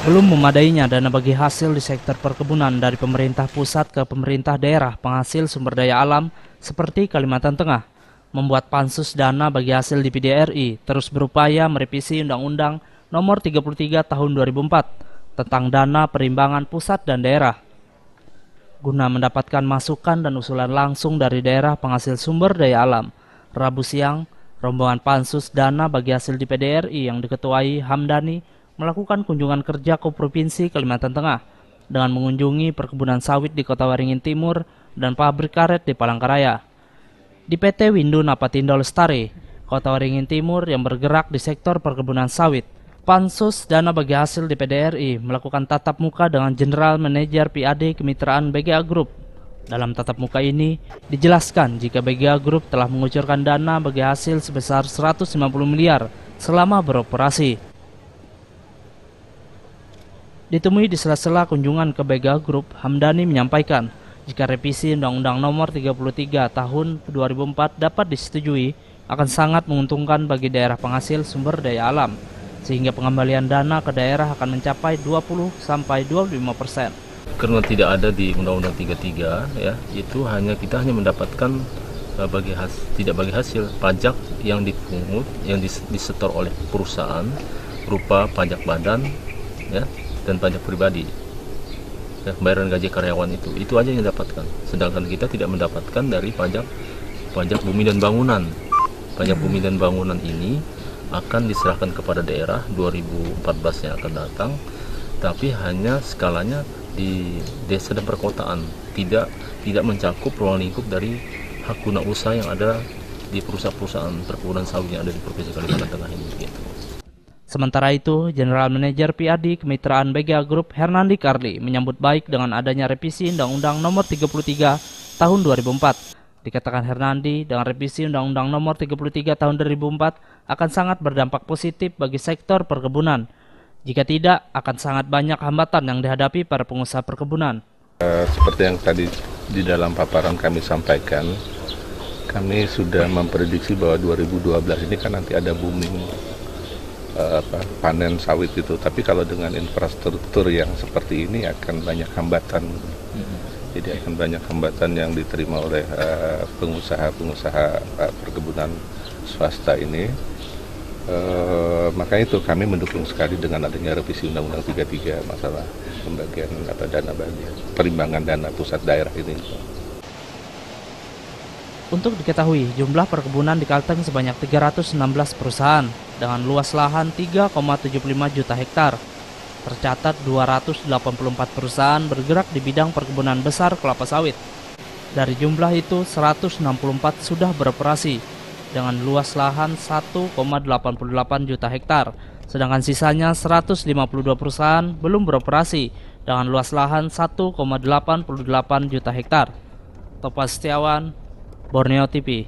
Belum memadainya dana bagi hasil di sektor perkebunan dari pemerintah pusat ke pemerintah daerah penghasil sumber daya alam seperti Kalimantan Tengah, membuat Pansus Dana Bagi Hasil di PDRI terus berupaya merevisi Undang-Undang Nomor 33 Tahun 2004 tentang dana perimbangan pusat dan daerah. Guna mendapatkan masukan dan usulan langsung dari daerah penghasil sumber daya alam, Rabu siang, rombongan Pansus Dana Bagi Hasil di PDRI yang diketuai Hamdani melakukan kunjungan kerja ke Provinsi Kalimantan Tengah dengan mengunjungi perkebunan sawit di Kota Waringin Timur dan pabrik karet di Palangkaraya. Di PT Windu Napatindo Lestari, Kota Waringin Timur yang bergerak di sektor perkebunan sawit, Pansus Dana Bagi Hasil di PDRI melakukan tatap muka dengan General Manager PAD Kemitraan BGA Group. Dalam tatap muka ini, dijelaskan jika BGA Group telah mengucurkan dana bagi hasil sebesar 150 miliar selama beroperasi. Ditemui di sela-sela kunjungan ke BGA Group, Hamdani menyampaikan jika revisi Undang-Undang Nomor 33 Tahun 2004 dapat disetujui, akan sangat menguntungkan bagi daerah penghasil sumber daya alam, sehingga pengembalian dana ke daerah akan mencapai 20-25%. Karena tidak ada di Undang-Undang 33, ya, itu kita hanya mendapatkan tidak bagi hasil pajak yang dipungut, yang disetor oleh perusahaan berupa pajak badan, ya, dan pajak pribadi, ya, bayaran gaji karyawan itu aja yang didapatkan. Sedangkan kita tidak mendapatkan dari pajak bumi dan bangunan. Pajak bumi dan bangunan ini akan diserahkan kepada daerah 2014 yang akan datang, tapi hanya skalanya di desa dan perkotaan, tidak mencakup ruang lingkup dari hak guna usaha yang ada di perusahaan perkebunan sawit yang ada di Provinsi Kalimantan Tengah ini. Gitu. Sementara itu, General Manager PAD Kemitraan BGA Group Hernandi Karli menyambut baik dengan adanya revisi Undang-Undang Nomor 33 Tahun 2004. Dikatakan Hernandi, dengan revisi Undang-Undang Nomor 33 Tahun 2004 akan sangat berdampak positif bagi sektor perkebunan. Jika tidak, akan sangat banyak hambatan yang dihadapi para pengusaha perkebunan. Seperti yang tadi di dalam paparan kami sampaikan, kami sudah memprediksi bahwa 2012 ini kan nanti ada booming panen sawit itu, tapi kalau dengan infrastruktur yang seperti ini akan banyak hambatan. Jadi akan banyak hambatan yang diterima oleh pengusaha perkebunan swasta ini. Maka itu kami mendukung sekali dengan adanya revisi Undang-Undang 33 masalah pembagian dana perimbangan dana pusat daerah ini. Untuk diketahui, jumlah perkebunan di Kalteng sebanyak 316 perusahaan dengan luas lahan 3,75 juta hektar. Tercatat 284 perusahaan bergerak di bidang perkebunan besar kelapa sawit. Dari jumlah itu, 164 sudah beroperasi dengan luas lahan 1,88 juta hektar. Sedangkan sisanya 152 perusahaan belum beroperasi dengan luas lahan 1,88 juta hektar. Topas Setiawan, Borneo TV.